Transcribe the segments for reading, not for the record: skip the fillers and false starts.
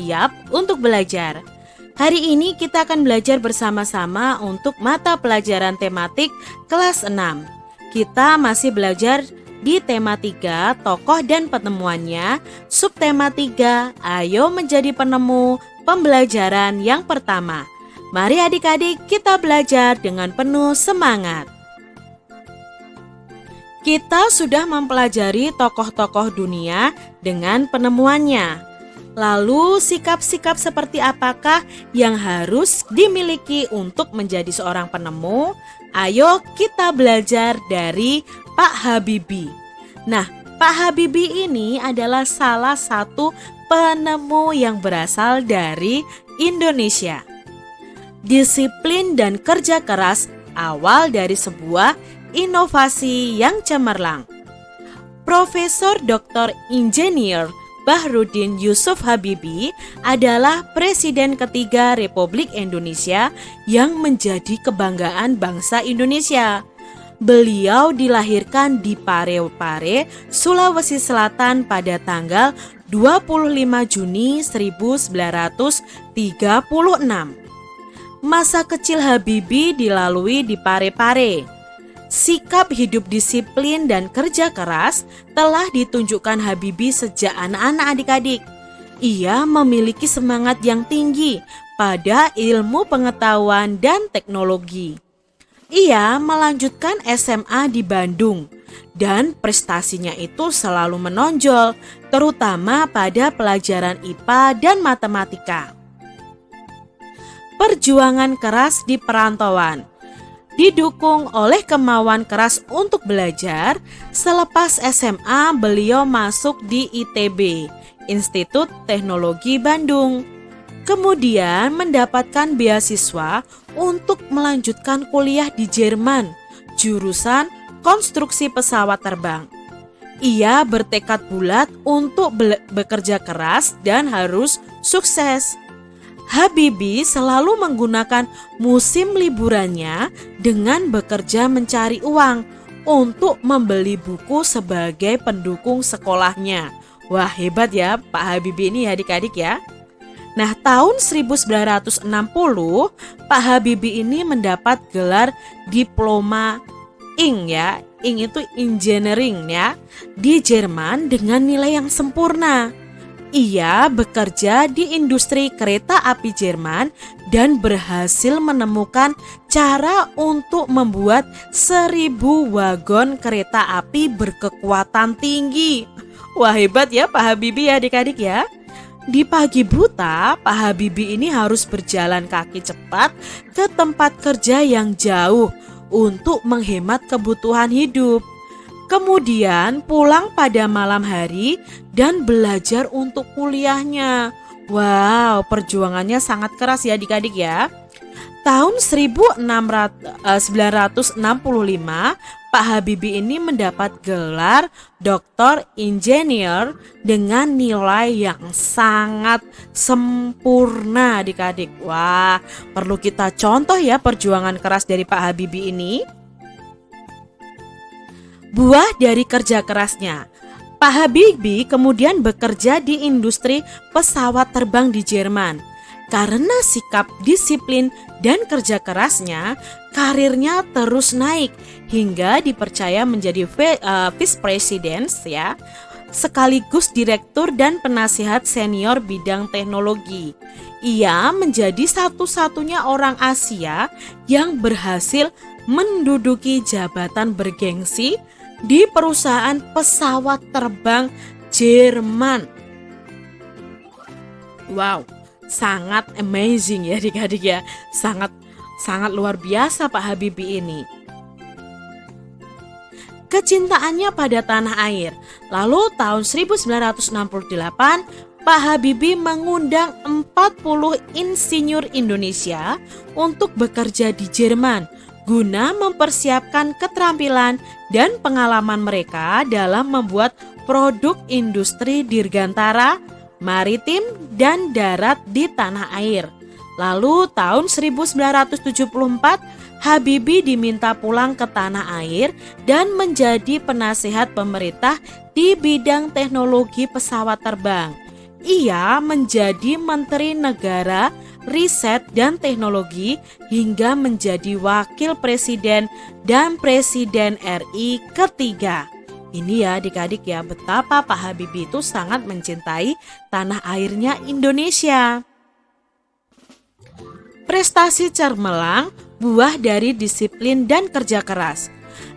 Siap untuk belajar. Hari ini kita akan belajar bersama-sama untuk mata pelajaran tematik kelas 6. Kita masih belajar di tema 3, tokoh dan penemuannya, subtema 3, ayo menjadi penemu, pembelajaran yang pertama. Mari adik-adik kita belajar dengan penuh semangat. Kita sudah mempelajari tokoh-tokoh dunia dengan penemuannya. Lalu sikap-sikap seperti apakah yang harus dimiliki untuk menjadi seorang penemu? Ayo kita belajar dari Pak Habibie. Nah, Pak Habibie ini adalah salah satu penemu yang berasal dari Indonesia. Disiplin dan kerja keras awal dari sebuah inovasi yang cemerlang. Profesor Dr. Insinyur Bahrudin Yusuf Habibie adalah Presiden ketiga Republik Indonesia yang menjadi kebanggaan bangsa Indonesia. Beliau dilahirkan di Parepare, Sulawesi Selatan pada tanggal 25 Juni 1936. Masa kecil Habibie dilalui di Parepare. Sikap hidup disiplin dan kerja keras telah ditunjukkan Habibie sejak anak-anak adik-adik. Ia memiliki semangat yang tinggi pada ilmu pengetahuan dan teknologi. Ia melanjutkan SMA di Bandung dan prestasinya itu selalu menonjol, terutama pada pelajaran IPA dan matematika. Perjuangan keras di perantauan didukung oleh kemauan keras untuk belajar. Selepas SMA, beliau masuk di ITB, Institut Teknologi Bandung. Kemudian mendapatkan beasiswa untuk melanjutkan kuliah di Jerman, jurusan konstruksi pesawat terbang. Ia bertekad bulat untuk bekerja keras dan harus sukses. Habibie selalu menggunakan musim liburannya dengan bekerja mencari uang untuk membeli buku sebagai pendukung sekolahnya. Wah, hebat ya Pak Habibie ini adik-adik ya. Nah, tahun 1960 Pak Habibie ini mendapat gelar diploma Ing ya. Ing itu engineering ya, di Jerman dengan nilai yang sempurna. Ia bekerja di industri kereta api Jerman dan berhasil menemukan cara untuk membuat 1000 wagon kereta api berkekuatan tinggi. Wah, hebat ya Pak Habibie ya adik-adik ya. Di pagi buta, Pak Habibie ini harus berjalan kaki cepat ke tempat kerja yang jauh untuk menghemat kebutuhan hidup. Kemudian pulang pada malam hari dan belajar untuk kuliahnya. Wow, perjuangannya sangat keras ya adik-adik ya. Tahun 1965, Pak Habibie ini mendapat gelar Doktor Insinyur dengan nilai yang sangat sempurna adik-adik. Wah, perlu kita contoh ya perjuangan keras dari Pak Habibie ini. Buah dari kerja kerasnya, Pak Habibie kemudian bekerja di industri pesawat terbang di Jerman. Karena sikap disiplin dan kerja kerasnya, karirnya terus naik hingga dipercaya menjadi vice president ya, sekaligus direktur dan penasihat senior bidang teknologi. Ia menjadi satu-satunya orang Asia yang berhasil menduduki jabatan bergengsi di perusahaan pesawat terbang Jerman. Wow, sangat amazing ya adik-adik ya. Sangat luar biasa Pak Habibie ini. Kecintaannya pada tanah air. Lalu tahun 1968 Pak Habibie mengundang 40 insinyur Indonesia untuk bekerja di Jerman guna mempersiapkan keterampilan dan pengalaman mereka dalam membuat produk industri dirgantara, maritim, dan darat di tanah air. Lalu tahun 1974 Habibie diminta pulang ke tanah air dan menjadi penasehat pemerintah di bidang teknologi pesawat terbang. Ia menjadi Menteri Negara Riset dan Teknologi hingga menjadi Wakil Presiden dan Presiden RI ketiga. Ini ya adik-adik ya, betapa Pak Habibie itu sangat mencintai tanah airnya Indonesia. Prestasi cemerlang buah dari disiplin dan kerja keras.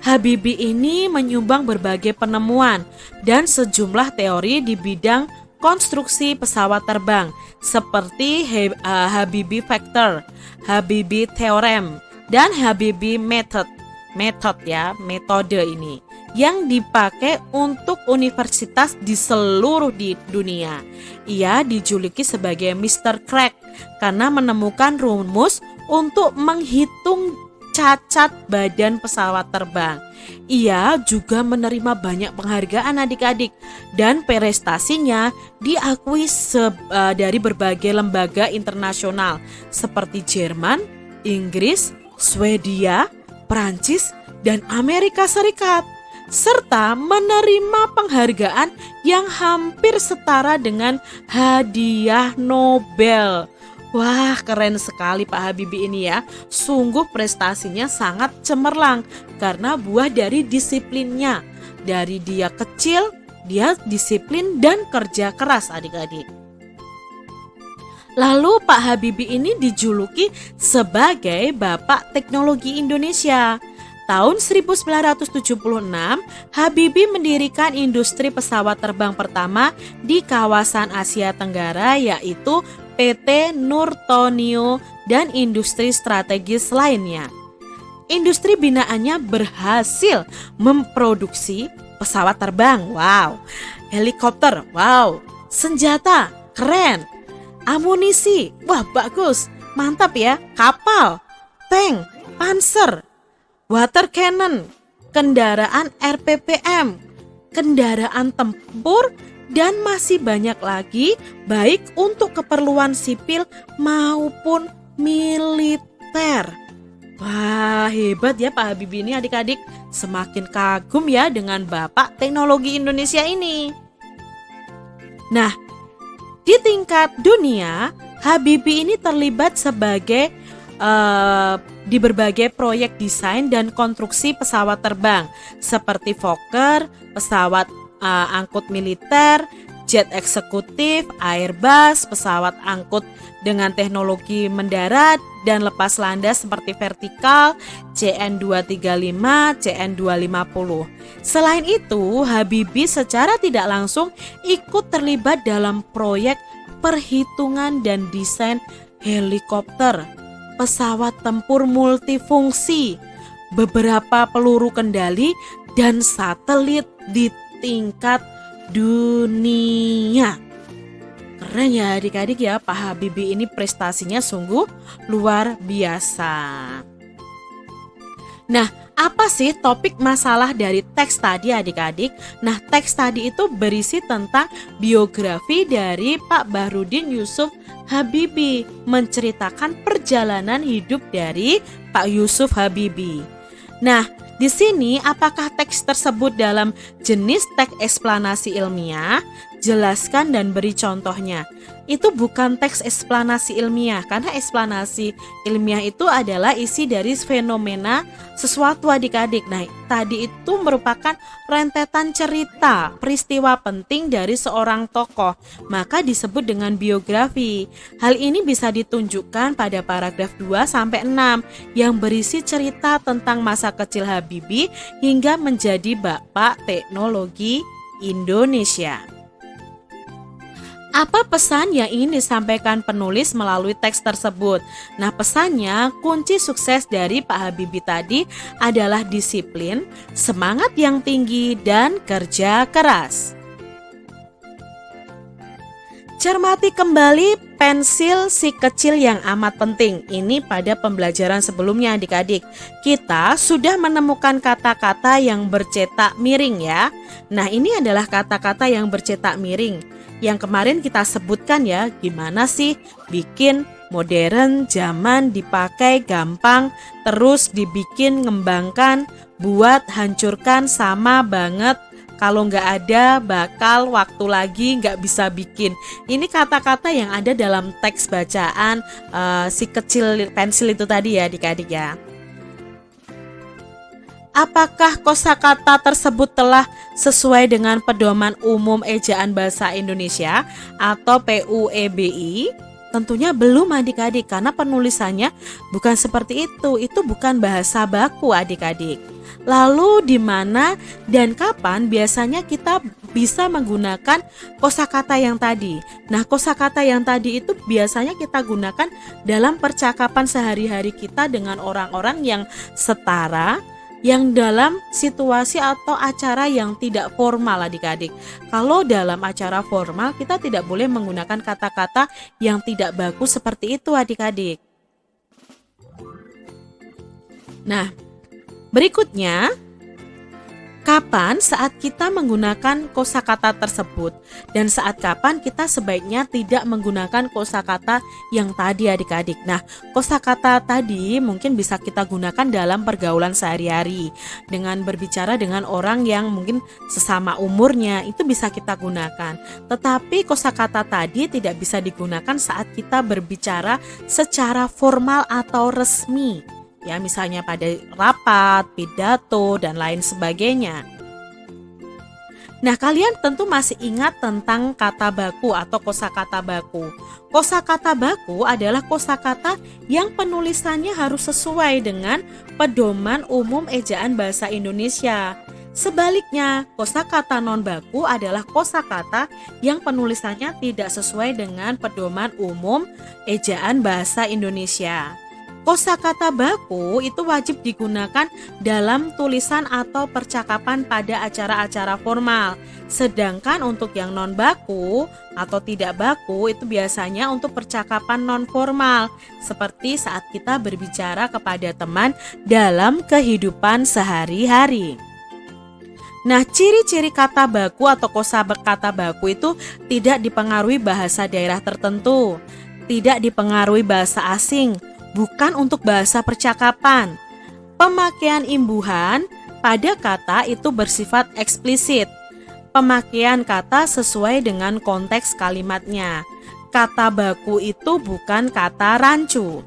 Habibie ini menyumbang berbagai penemuan dan sejumlah teori di bidang konstruksi pesawat terbang seperti Habibie Factor, Habibie Theorem, dan Habibie Method. Metode ini yang dipakai untuk universitas di seluruh dunia. Ia dijuluki sebagai Mr. Crack karena menemukan rumus untuk menghitung cacat badan pesawat terbang. Ia juga menerima banyak penghargaan adik-adik dan prestasinya diakui dari berbagai lembaga internasional seperti Jerman, Inggris, Swedia, Prancis, dan Amerika Serikat, serta menerima penghargaan yang hampir setara dengan hadiah Nobel. Wah, keren sekali Pak Habibie ini ya. Sungguh prestasinya sangat cemerlang karena buah dari disiplinnya. Dari dia kecil, dia disiplin dan kerja keras adik-adik. Lalu Pak Habibie ini dijuluki sebagai Bapak Teknologi Indonesia. Tahun 1976, Habibie mendirikan industri pesawat terbang pertama di kawasan Asia Tenggara, yaitu PT Nurtonio dan industri strategis lainnya. Industri binaannya berhasil memproduksi pesawat terbang, wow, helikopter, wow, senjata, keren, amunisi, wah bagus, mantap ya, kapal, tank, panser, water cannon, kendaraan RPPM, kendaraan tempur, dan masih banyak lagi baik untuk keperluan sipil maupun militer. Wah, hebat ya Pak Habibie ini adik-adik. Semakin kagum ya dengan Bapak Teknologi Indonesia ini. Nah, di tingkat dunia, Habibie ini terlibat sebagai di berbagai proyek desain dan konstruksi pesawat terbang seperti Fokker, pesawat angkut militer, jet eksekutif, Airbus, pesawat angkut dengan teknologi mendarat dan lepas landas seperti vertikal, CN235, CN250. Selain itu, Habibie secara tidak langsung ikut terlibat dalam proyek perhitungan dan desain helikopter, pesawat tempur multifungsi, beberapa peluru kendali, dan satelit di tingkat dunia. Keren ya adik-adik ya, Pak Habibie ini prestasinya sungguh luar biasa. Nah, apa sih topik masalah dari teks tadi adik-adik? Nah, teks tadi itu berisi tentang biografi dari Pak Bahrudin Yusuf Habibie, menceritakan perjalanan hidup dari Pak Yusuf Habibie. Nah, di sini apakah teks tersebut dalam jenis teks eksplanasi ilmiah? Jelaskan dan beri contohnya. Itu bukan teks eksplanasi ilmiah, karena eksplanasi ilmiah itu adalah isi dari fenomena sesuatu adik-adik. Nah, tadi itu merupakan rentetan cerita, peristiwa penting dari seorang tokoh, maka disebut dengan biografi. Hal ini bisa ditunjukkan pada paragraf 2-6 yang berisi cerita tentang masa kecil Habibie hingga menjadi Bapak Teknologi Indonesia. Apa pesan yang ingin disampaikan penulis melalui teks tersebut? Nah, pesannya kunci sukses dari Pak Habibie tadi adalah disiplin, semangat yang tinggi, dan kerja keras. Cermati kembali pensil si kecil yang amat penting. Ini pada pembelajaran sebelumnya adik-adik. Kita sudah menemukan kata-kata yang bercetak miring ya. Nah, ini adalah kata-kata yang bercetak miring yang kemarin kita sebutkan ya, gimana sih bikin modern, zaman, dipakai, gampang, terus dibikin, ngembangkan, buat, hancurkan, sama banget, Kalau nggak ada, bakal, waktu lagi, nggak bisa bikin. Ini kata-kata yang ada dalam teks bacaan si kecil pensil itu tadi ya adik-adik ya. Apakah kosakata tersebut telah sesuai dengan Pedoman Umum Ejaan Bahasa Indonesia atau PUEBI? Tentunya belum adik-adik, karena penulisannya bukan seperti itu. Itu bukan bahasa baku adik-adik. Lalu di mana dan kapan biasanya kita bisa menggunakan kosakata yang tadi? Nah, kosakata yang tadi itu biasanya kita gunakan dalam percakapan sehari-hari kita dengan orang-orang yang setara, yang dalam situasi atau acara yang tidak formal adik-adik. Kalau dalam acara formal kita tidak boleh menggunakan kata-kata yang tidak bagus seperti itu adik-adik. Nah, berikutnya, kapan saat kita menggunakan kosakata tersebut dan saat kapan kita sebaiknya tidak menggunakan kosakata yang tadi adik-adik. Nah, kosakata tadi mungkin bisa kita gunakan dalam pergaulan sehari-hari dengan berbicara dengan orang yang mungkin sesama umurnya, itu bisa kita gunakan. Tetapi kosakata tadi tidak bisa digunakan saat kita berbicara secara formal atau resmi. Ya, misalnya pada rapat, pidato, dan lain sebagainya. Nah, kalian tentu masih ingat tentang kata baku atau kosakata baku. Kosakata baku adalah kosakata yang penulisannya harus sesuai dengan Pedoman Umum Ejaan Bahasa Indonesia. Sebaliknya, kosakata non baku adalah kosakata yang penulisannya tidak sesuai dengan Pedoman Umum Ejaan Bahasa Indonesia. Kosakata baku itu wajib digunakan dalam tulisan atau percakapan pada acara-acara formal. Sedangkan untuk yang non baku atau tidak baku itu biasanya untuk percakapan non formal, seperti saat kita berbicara kepada teman dalam kehidupan sehari-hari. Nah, ciri-ciri kata baku atau kosakata baku itu tidak dipengaruhi bahasa daerah tertentu, tidak dipengaruhi bahasa asing, bukan untuk bahasa percakapan. Pemakaian imbuhan pada kata itu bersifat eksplisit. Pemakaian kata sesuai dengan konteks kalimatnya. Kata baku itu bukan kata rancu.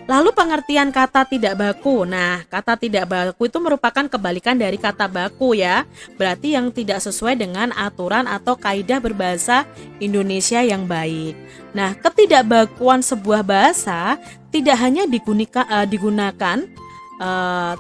Lalu pengertian kata tidak baku. Nah, kata tidak baku itu merupakan kebalikan dari kata baku ya. Berarti yang tidak sesuai dengan aturan atau kaidah berbahasa Indonesia yang baik. Nah, ketidakbakuan sebuah bahasa tidak hanya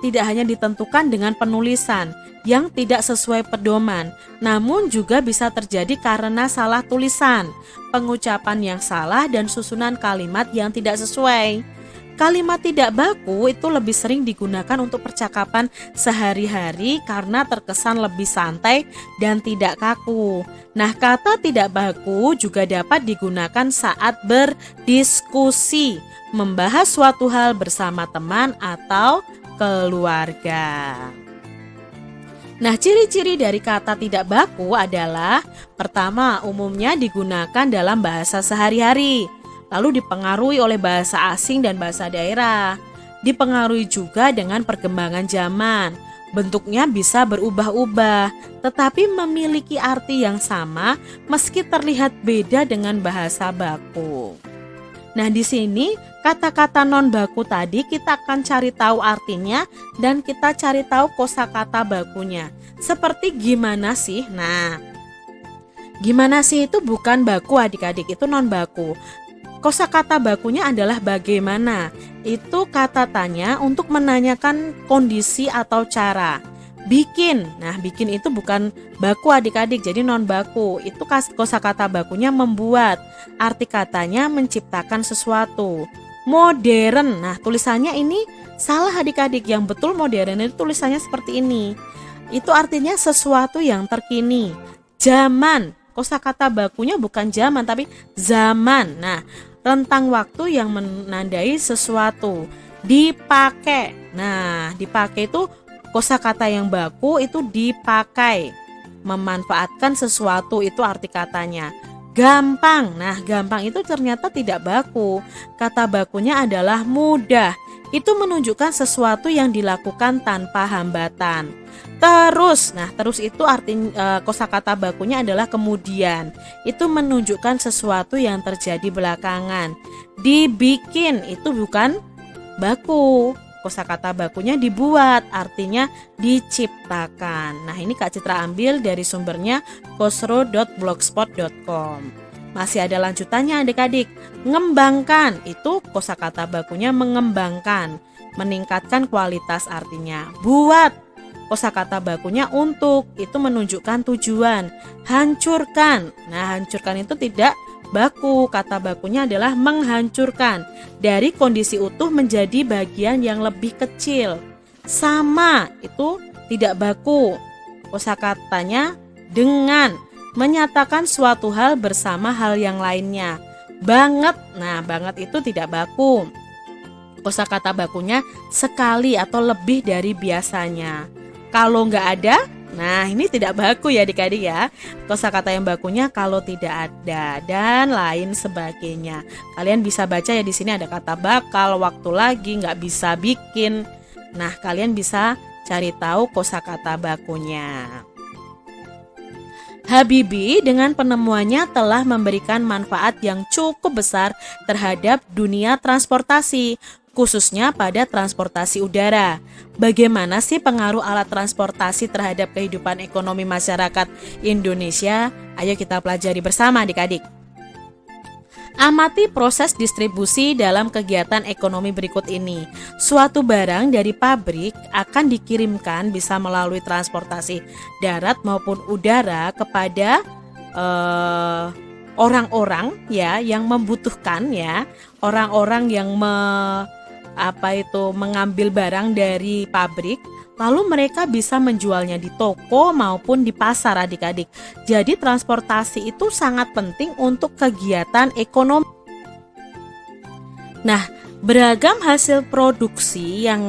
tidak hanya ditentukan dengan penulisan yang tidak sesuai pedoman, namun juga bisa terjadi karena salah tulisan, pengucapan yang salah, dan susunan kalimat yang tidak sesuai. Kalimat tidak baku itu lebih sering digunakan untuk percakapan sehari-hari karena terkesan lebih santai dan tidak kaku. Nah, kata tidak baku juga dapat digunakan saat berdiskusi, membahas suatu hal bersama teman atau keluarga. Nah, ciri-ciri dari kata tidak baku adalah: pertama, umumnya digunakan dalam bahasa sehari-hari, lalu dipengaruhi oleh bahasa asing dan bahasa daerah. Dipengaruhi juga dengan perkembangan zaman. Bentuknya bisa berubah-ubah, tetapi memiliki arti yang sama meski terlihat beda dengan bahasa baku. Nah, di sini kata-kata non baku tadi kita akan cari tahu artinya dan kita cari tahu kosakata bakunya. Seperti gimana sih? Nah, gimana sih itu bukan baku adik-adik, itu non baku. Kosakata bakunya adalah bagaimana. Itu kata tanya untuk menanyakan kondisi atau cara. Bikin. Nah, bikin itu bukan baku adik-adik, jadi non baku. Itu kosakata bakunya membuat. Arti katanya menciptakan sesuatu. Modern. Nah, tulisannya ini salah adik-adik. Yang betul modern itu tulisannya seperti ini. Itu artinya sesuatu yang terkini. Zaman. Kosakata bakunya bukan zaman tapi zaman. Nah, rentang waktu yang menandai sesuatu. Dipakai. Nah, dipakai itu kosakata yang baku itu dipakai. Memanfaatkan sesuatu itu arti katanya. Gampang. Nah, gampang itu ternyata tidak baku. Kata bakunya adalah mudah. Itu menunjukkan sesuatu yang dilakukan tanpa hambatan. Terus, nah terus itu kosakata bakunya adalah kemudian. Itu menunjukkan sesuatu yang terjadi belakangan. Dibikin itu bukan baku. Kosakata bakunya dibuat, artinya diciptakan. Nah, ini Kak Citra ambil dari sumbernya kosro.blogspot.com. Masih ada lanjutannya adik-adik. Ngembangkan itu kosakata bakunya mengembangkan, meningkatkan kualitas artinya. Buat kosakata bakunya untuk, itu menunjukkan tujuan. Hancurkan. Nah, hancurkan itu tidak baku, kata bakunya adalah menghancurkan dari kondisi utuh menjadi bagian yang lebih kecil. Sama itu tidak baku, kosakatanya dengan, menyatakan suatu hal bersama hal yang lainnya. Banget, nah banget itu tidak baku, kosakata bakunya sekali atau lebih dari biasanya. Kalau nggak ada, nah ini tidak baku ya adik-adik ya. Kosakata yang bakunya kalau tidak ada dan lain sebagainya. Kalian bisa baca ya, di sini ada kata bakal, waktu lagi, nggak bisa bikin. Nah, kalian bisa cari tahu kosakata bakunya. Habibie dengan penemuannya telah memberikan manfaat yang cukup besar terhadap dunia transportasi, khususnya pada transportasi udara. Bagaimana sih pengaruh alat transportasi terhadap kehidupan ekonomi masyarakat Indonesia? Ayo kita pelajari bersama adik-adik. Amati proses distribusi dalam kegiatan ekonomi berikut ini. Suatu barang dari pabrik akan dikirimkan bisa melalui transportasi darat maupun udara kepada orang-orang ya yang membutuhkan ya, orang-orang yang mengambil barang dari pabrik, lalu mereka bisa menjualnya di toko maupun di pasar adik-adik. Jadi transportasi itu sangat penting untuk kegiatan ekonomi. Nah, beragam hasil produksi yang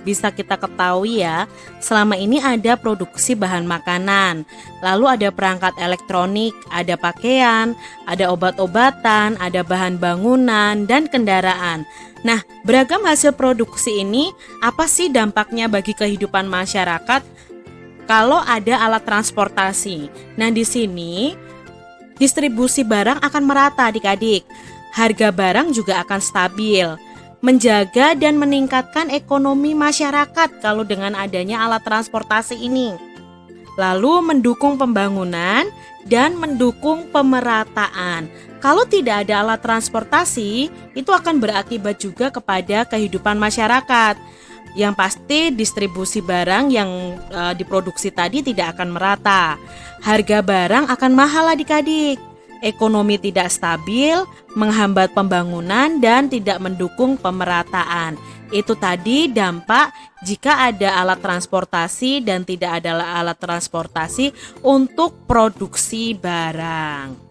bisa kita ketahui ya, selama ini ada produksi bahan makanan, lalu ada perangkat elektronik, ada pakaian, ada obat-obatan, ada bahan bangunan, dan kendaraan. Nah, beragam hasil produksi ini apa sih dampaknya bagi kehidupan masyarakat kalau ada alat transportasi? Nah, di sini distribusi barang akan merata adik-adik. Harga barang juga akan stabil. Menjaga dan meningkatkan ekonomi masyarakat kalau dengan adanya alat transportasi ini. Lalu mendukung pembangunan dan mendukung pemerataan. Kalau tidak ada alat transportasi, itu akan berakibat juga kepada kehidupan masyarakat. Yang pasti distribusi barang yang diproduksi tadi tidak akan merata. Harga barang akan mahal adik-adik. Ekonomi tidak stabil, menghambat pembangunan dan tidak mendukung pemerataan. Itu tadi dampak jika ada alat transportasi dan tidak ada alat transportasi untuk produksi barang.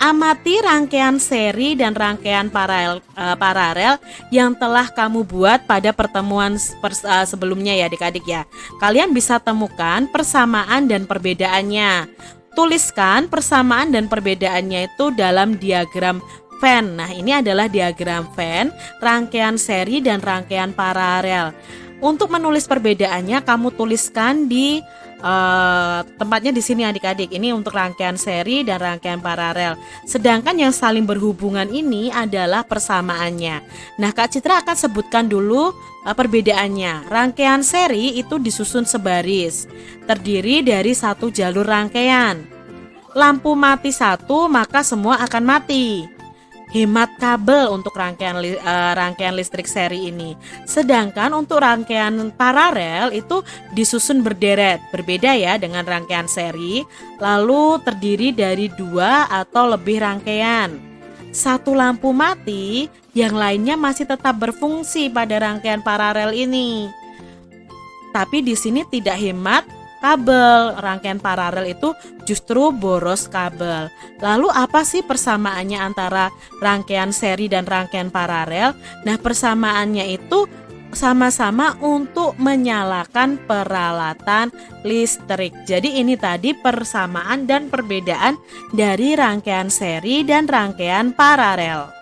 Amati rangkaian seri dan rangkaian paralel yang telah kamu buat pada pertemuan sebelumnya ya adik-adik ya. Kalian bisa temukan persamaan dan perbedaannya. Tuliskan persamaan dan perbedaannya itu dalam diagram Venn. Nah, ini adalah diagram Venn, rangkaian seri dan rangkaian paralel. Untuk menulis perbedaannya, kamu tuliskan di tempatnya di sini adik-adik. Ini untuk rangkaian seri dan rangkaian paralel. Sedangkan yang saling berhubungan ini adalah persamaannya. Nah, Kak Citra akan sebutkan dulu perbedaannya. Rangkaian seri itu disusun sebaris, terdiri dari satu jalur rangkaian. Lampu mati satu, maka semua akan mati. Hemat kabel untuk rangkaian listrik seri ini. Sedangkan untuk rangkaian paralel itu disusun berderet, berbeda ya dengan rangkaian seri, lalu terdiri dari 2 atau lebih rangkaian. Satu lampu mati, yang lainnya masih tetap berfungsi pada rangkaian paralel ini. Tapi di sini tidak hemat kabel, rangkaian paralel itu justru boros kabel. Lalu apa sih persamaannya antara rangkaian seri dan rangkaian paralel? Nah, persamaannya itu sama-sama untuk menyalakan peralatan listrik. Jadi ini tadi persamaan dan perbedaan dari rangkaian seri dan rangkaian paralel.